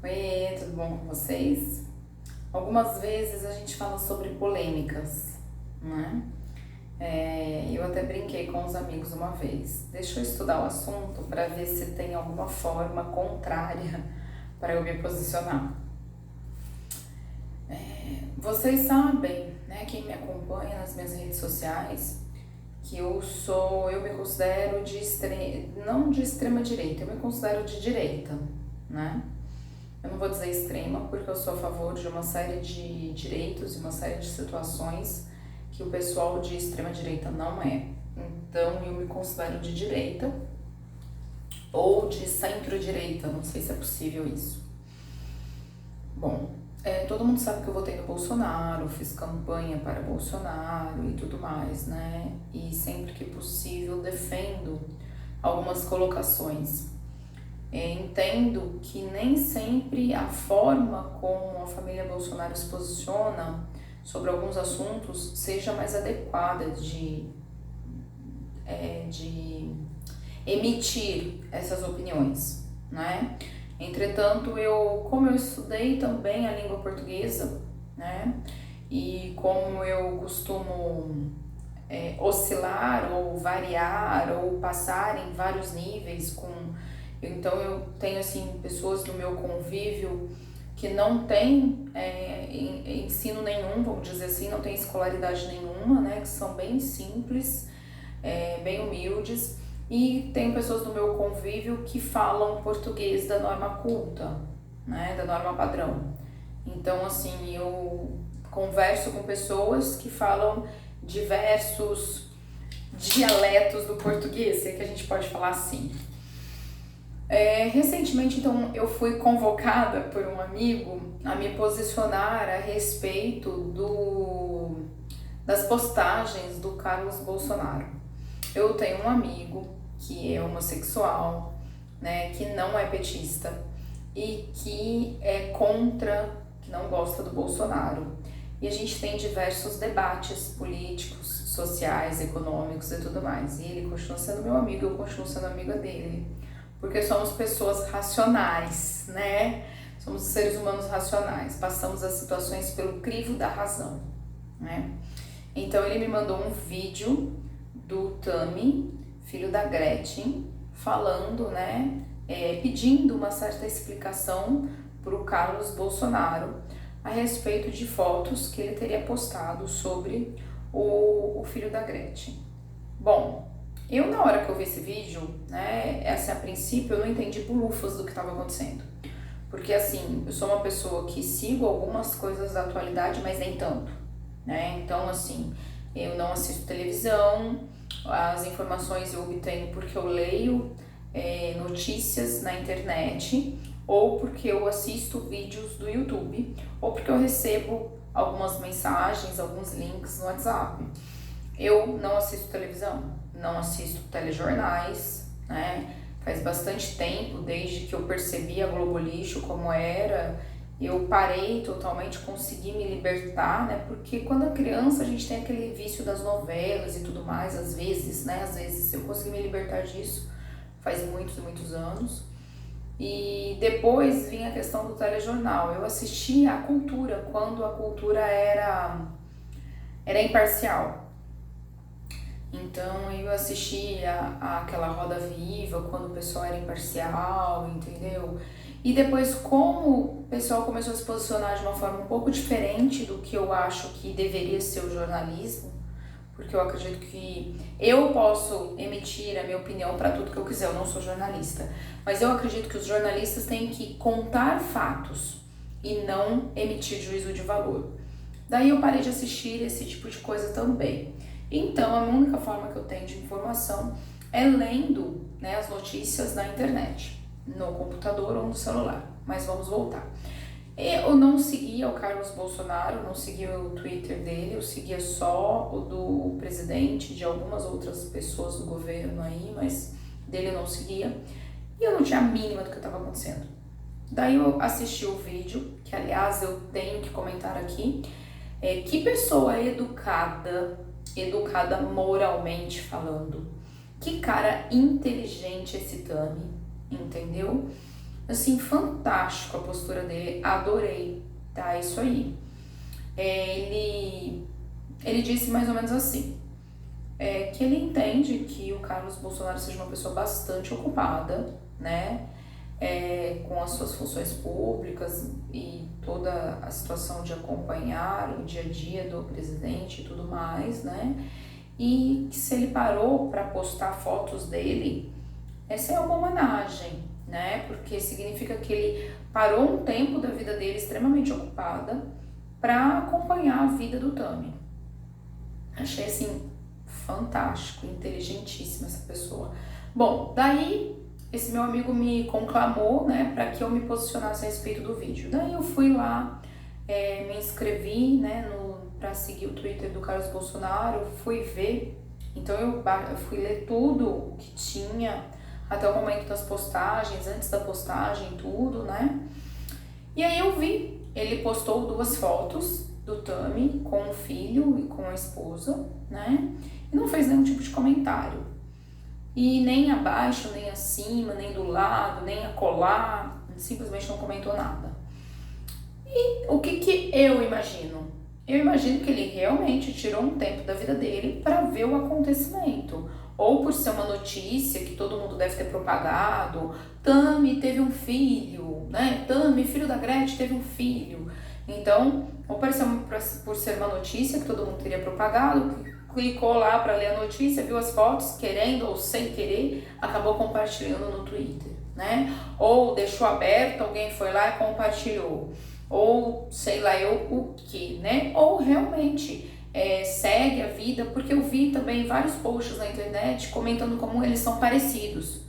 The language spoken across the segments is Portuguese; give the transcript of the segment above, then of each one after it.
Oi, tudo bom com vocês? Algumas vezes a gente fala sobre polêmicas, né? Eu até brinquei com os amigos uma vez. Deixa eu estudar o assunto para ver se tem alguma forma contrária para eu me posicionar. Vocês sabem, né, quem me acompanha nas minhas redes sociais, que eu me considero não de extrema direita, eu me considero de direita, né? Eu não vou dizer extrema, porque eu sou a favor de uma série de direitos e uma série de situações que o pessoal de extrema direita não é. Então eu me considero de direita ou de centro-direita, não sei se é possível isso. Bom, todo mundo sabe que eu votei no Bolsonaro, fiz campanha para Bolsonaro e tudo mais, né? E sempre que possível defendo algumas colocações. Entendo que nem sempre a forma como a família Bolsonaro se posiciona sobre alguns assuntos seja mais adequada de emitir essas opiniões, né? Entretanto, como eu estudei também a língua portuguesa, né? E como eu costumo oscilar ou variar ou passar em vários níveis então eu tenho assim pessoas do meu convívio que não têm ensino nenhum, vamos dizer assim, não tem escolaridade nenhuma, né, que são bem simples, bem humildes, e tem pessoas do meu convívio que falam português da norma culta, né, da norma padrão. Então assim, eu converso com pessoas que falam diversos dialetos do português, se é que a gente pode falar assim. Recentemente, então, eu fui convocada por um amigo a me posicionar a respeito das postagens do Carlos Bolsonaro. Eu tenho um amigo que é homossexual, né, que não é petista e que é contra, que não gosta do Bolsonaro. E a gente tem diversos debates políticos, sociais, econômicos e tudo mais. E ele continua sendo meu amigo, eu continuo sendo amiga dele. Porque somos pessoas racionais, né? Somos seres humanos racionais, passamos as situações pelo crivo da razão, né? Então ele me mandou um vídeo do Tami, filho da Gretchen, falando, né, pedindo uma certa explicação para o Carlos Bolsonaro a respeito de fotos que ele teria postado sobre o filho da Gretchen. Bom, eu na hora que eu vi esse vídeo, né, a princípio eu não entendi bulufas do que estava acontecendo. Porque assim, eu sou uma pessoa que sigo algumas coisas da atualidade, mas nem tanto, né? Então assim, eu não assisto televisão, as informações eu obtenho porque eu leio notícias na internet, ou porque eu assisto vídeos do YouTube, ou porque eu recebo algumas mensagens, alguns links no WhatsApp. Eu não assisto televisão, não assisto telejornais, né? Faz bastante tempo, desde que eu percebi a Globo Lixo como era, eu parei totalmente, consegui me libertar, né? Porque quando é criança a gente tem aquele vício das novelas e tudo mais, às vezes, né? Às vezes eu consegui me libertar disso, faz muitos e muitos anos. E depois vinha a questão do telejornal. Eu assistia a cultura, quando a cultura era imparcial. Então eu assistia aquela Roda Viva quando o pessoal era imparcial, entendeu? E depois, como o pessoal começou a se posicionar de uma forma um pouco diferente do que eu acho que deveria ser o jornalismo, porque eu acredito que eu posso emitir a minha opinião para tudo que eu quiser, eu não sou jornalista, mas eu acredito que os jornalistas têm que contar fatos e não emitir juízo de valor. Daí eu parei de assistir esse tipo de coisa também. Então, a única forma que eu tenho de informação é lendo, né, as notícias na internet, no computador ou no celular. Mas vamos voltar. Eu não seguia o Carlos Bolsonaro, não seguia o Twitter dele, eu seguia só o do presidente, de algumas outras pessoas do governo aí, mas dele eu não seguia. E eu não tinha a mínima do que estava acontecendo. Daí eu assisti o vídeo, que aliás eu tenho que comentar aqui. Que pessoa educada moralmente falando. Que cara inteligente esse Tami, entendeu? Assim, fantástico a postura dele, adorei, tá? Isso aí. Ele disse mais ou menos assim, que ele entende que o Carlos Bolsonaro seja uma pessoa bastante ocupada, né? Com as suas funções públicas e toda a situação de acompanhar o dia a dia do presidente e tudo mais, né? E que se ele parou para postar fotos dele, essa é uma homenagem, né? Porque significa que ele parou um tempo da vida dele extremamente ocupada para acompanhar a vida do Tami. Achei assim fantástico, inteligentíssima essa pessoa. Bom, daí esse meu amigo me conclamou, né, para que eu me posicionasse a respeito do vídeo. Daí eu fui lá, me inscrevi, né, para seguir o Twitter do Carlos Bolsonaro, fui ver, então eu fui ler tudo o que tinha até o momento das postagens, antes da postagem, tudo, né? E aí eu vi, ele postou 2 fotos do Tami com o filho e com a esposa, né? E não fez nenhum tipo de comentário. E nem abaixo, nem acima, nem do lado, nem acolá, simplesmente não comentou nada. E o que eu imagino? Eu imagino que ele realmente tirou um tempo da vida dele para ver o acontecimento. Ou por ser uma notícia que todo mundo deve ter propagado, Tami teve um filho, né? Tami, filho da Gretchen, teve um filho. Então, ou por ser uma notícia que todo mundo teria propagado, clicou lá para ler a notícia, viu as fotos, querendo ou sem querer, acabou compartilhando no Twitter, né? Ou deixou aberto, alguém foi lá e compartilhou. Ou sei lá eu o que, né? Ou realmente segue a vida, porque eu vi também vários posts na internet comentando como eles são parecidos.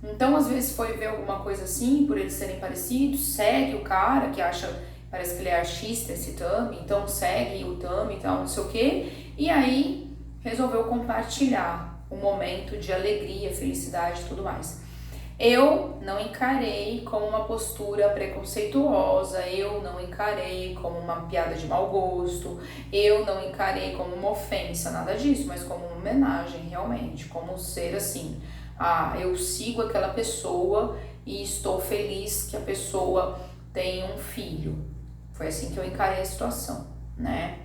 Então, às vezes foi ver alguma coisa assim, por eles serem parecidos, segue o cara que acha, parece que ele é artista, esse Tami, então segue o Tami e tal, não sei o que, e aí resolveu compartilhar um momento de alegria, felicidade e tudo mais. Eu não encarei como uma postura preconceituosa, eu não encarei como uma piada de mau gosto, eu não encarei como uma ofensa, nada disso, mas como uma homenagem realmente, como ser assim, eu sigo aquela pessoa e estou feliz que a pessoa tem um filho. Foi assim que eu encarei a situação, né?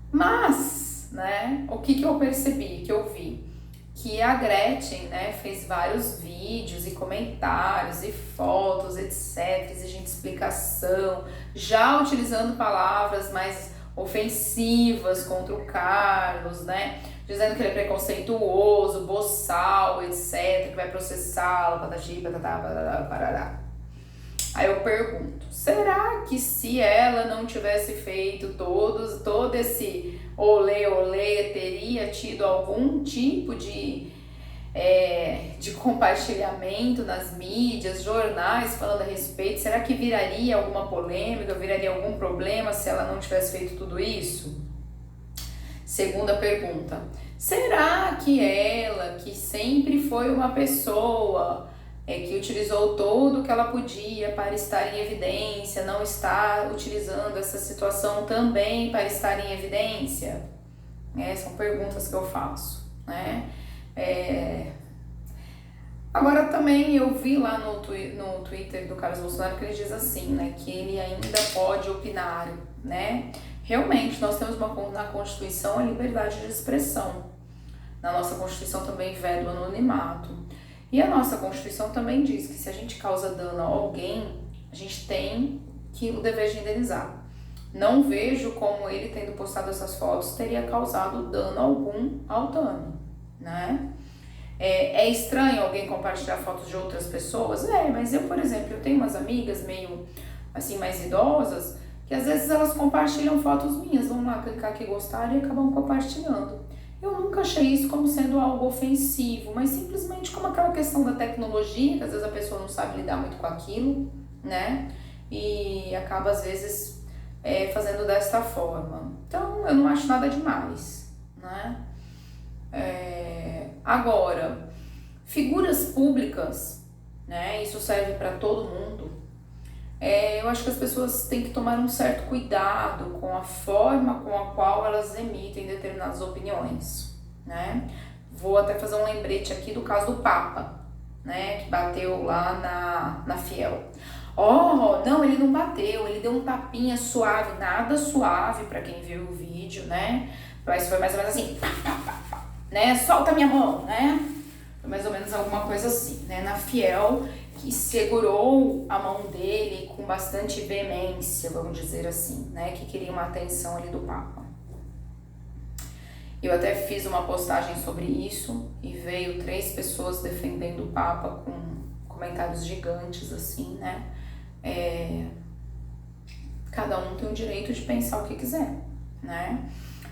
Mas, né, o que eu percebi, que eu vi? Que a Gretchen, né, fez vários vídeos e comentários e fotos, etc, exigindo explicação, já utilizando palavras mais ofensivas contra o Carlos, né, dizendo que ele é preconceituoso, boçal, etc, que vai processá-lo, patati, patatá, patatá, parará. Aí eu pergunto, será que se ela não tivesse feito todo esse olê, teria tido algum tipo de compartilhamento nas mídias, jornais falando a respeito? Será que viraria alguma polêmica, viraria algum problema se ela não tivesse feito tudo isso? Segunda pergunta, será que ela, que sempre foi uma pessoa que utilizou tudo o que ela podia para estar em evidência, não está utilizando essa situação também para estar em evidência? São perguntas que eu faço, né? Agora também eu vi lá no Twitter do Carlos Bolsonaro que ele diz assim, né, que ele ainda pode opinar, né? Realmente, nós temos na Constituição a liberdade de expressão. Na nossa Constituição também veda o anonimato. E a nossa Constituição também diz que se a gente causa dano a alguém, a gente tem o dever de indenizar. Não vejo como ele, tendo postado essas fotos, teria causado dano algum ao Tami, né? É estranho alguém compartilhar fotos de outras pessoas? Mas eu, por exemplo, eu tenho umas amigas meio, assim, mais idosas, que às vezes elas compartilham fotos minhas, vão lá clicar aqui gostar e acabam compartilhando. Eu nunca achei isso como sendo algo ofensivo, mas simplesmente como aquela questão da tecnologia, que às vezes a pessoa não sabe lidar muito com aquilo, né? E acaba, às vezes, fazendo desta forma. Então, eu não acho nada demais, né? Agora, figuras públicas, né? Isso serve para todo mundo. Eu acho que as pessoas têm que tomar um certo cuidado com a forma com a qual elas emitem determinadas opiniões, né? Vou até fazer um lembrete aqui do caso do Papa, né, que bateu lá na Fiel. Oh, não, ele não bateu, ele deu um tapinha suave, nada suave pra quem viu o vídeo, né? Mas foi mais ou menos assim, pá, pá, pá, pá, né? Solta minha mão, né? Foi mais ou menos alguma coisa assim, né? Na Fiel, que segurou a mão dele com bastante veemência, vamos dizer assim, né? Que queria uma atenção ali do Papa. Eu até fiz uma postagem sobre isso e veio 3 pessoas defendendo o Papa com comentários gigantes, assim, né? Cada um tem o direito de pensar o que quiser, né?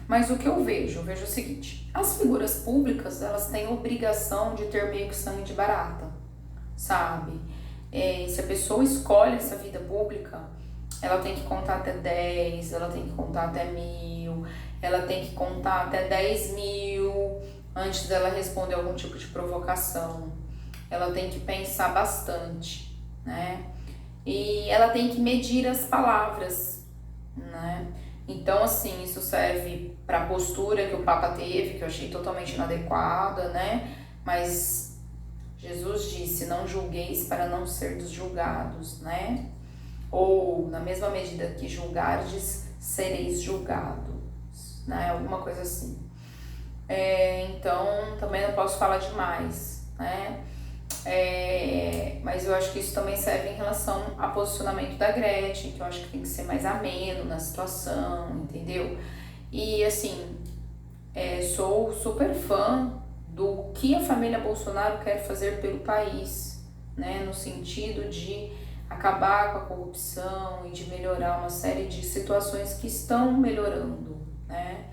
Mas o que eu vejo o seguinte: as figuras públicas, elas têm obrigação de ter meio que sangue de barata, sabe? Se a pessoa escolhe essa vida pública, ela tem que contar até 10, ela tem que contar até 1000, ela tem que contar até 10.000 antes dela responder algum tipo de provocação. Ela tem que pensar bastante, né? E ela tem que medir as palavras, né? Então, assim, isso serve para a postura que o Papa teve, que eu achei totalmente inadequada, né? Mas Jesus disse: não julgueis para não serdes julgados, né? Ou, na mesma medida que julgardes, sereis julgados, né? Alguma coisa assim. Então, também não posso falar demais, né? Mas eu acho que isso também serve em relação ao posicionamento da Gretchen, que eu acho que tem que ser mais ameno na situação, entendeu? E assim, sou super fã do que a família Bolsonaro quer fazer pelo país, né? No sentido de acabar com a corrupção e de melhorar uma série de situações que estão melhorando, né?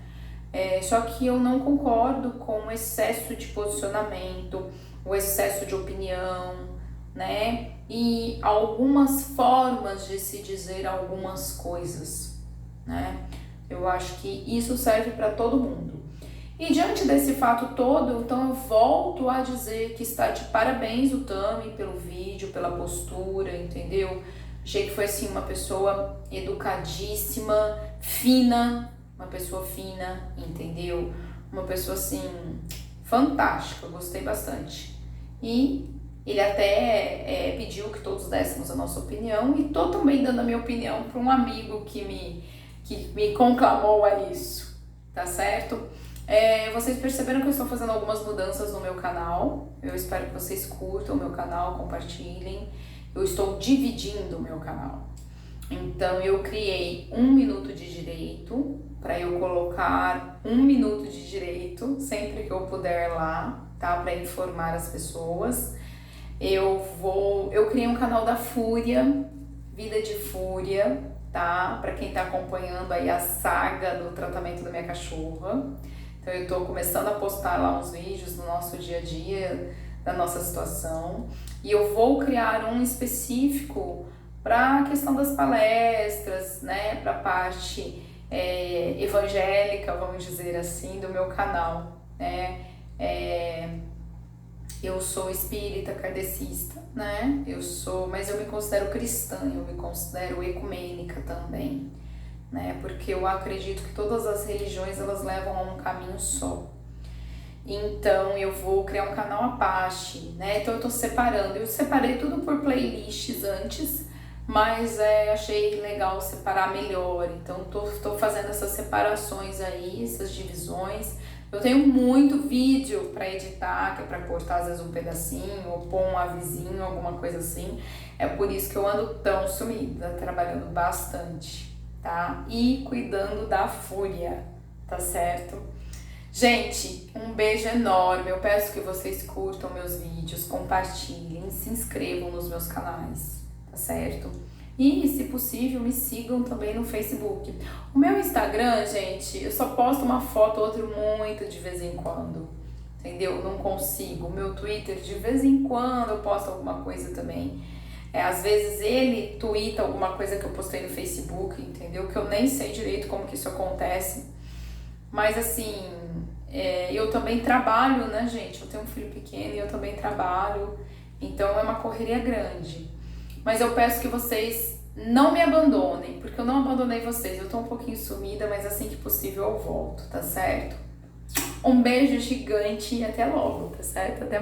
Só que eu não concordo com o excesso de posicionamento, o excesso de opinião, né? E algumas formas de se dizer algumas coisas, né? Eu acho que isso serve para todo mundo. E diante desse fato todo, então eu volto a dizer que está de parabéns o Tami pelo vídeo, pela postura, entendeu? Achei que foi assim uma pessoa educadíssima, fina, uma pessoa fina, entendeu? Uma pessoa assim fantástica, eu gostei bastante. E ele até pediu que todos dessemos a nossa opinião, e tô também dando a minha opinião para um amigo que me conclamou a isso, tá certo? Vocês perceberam que eu estou fazendo algumas mudanças no meu canal. Eu espero que vocês curtam o meu canal, compartilhem. Eu estou dividindo o meu canal. Então eu criei 1 minuto de direito, para eu colocar 1 minuto de direito sempre que eu puder lá, tá? Para informar as pessoas. Eu criei um canal da Fúria, Vida de Fúria, tá? Para quem tá acompanhando aí a saga do tratamento da minha cachorra. Então eu tô começando a postar lá uns vídeos do nosso dia a dia, da nossa situação. E eu vou criar um específico para a questão das palestras, né? Para a parte evangélica, vamos dizer assim, do meu canal, né? Eu sou espírita kardecista, né? Mas eu me considero cristã, eu me considero ecumênica também, né? Porque eu acredito que todas as religiões, elas levam a um caminho só. Então eu vou criar um canal Apache, né? Então eu tô separando. Eu separei tudo por playlists antes, mas achei legal separar melhor. Então tô fazendo essas separações aí, essas divisões. Eu tenho muito vídeo para editar, que é para cortar às vezes um pedacinho, ou pôr um avizinho, alguma coisa assim. É por isso que eu ando tão sumida, trabalhando bastante, tá? E cuidando da Fúria, tá certo? Gente, um beijo enorme. Eu peço que vocês curtam meus vídeos, compartilhem, se inscrevam nos meus canais, tá certo? E, se possível, me sigam também no Facebook. O meu Instagram, gente, eu só posto uma foto ou outra muito de vez em quando, entendeu? Não consigo. O meu Twitter, de vez em quando, eu posto alguma coisa também. Às vezes ele twitta alguma coisa que eu postei no Facebook, entendeu? Que eu nem sei direito como que isso acontece. Mas, assim, eu também trabalho, né, gente? Eu tenho um filho pequeno e eu também trabalho. Então, é uma correria grande. Mas eu peço que vocês não me abandonem, porque eu não abandonei vocês. Eu tô um pouquinho sumida, mas assim que possível eu volto, tá certo? Um beijo gigante e até logo, tá certo? Até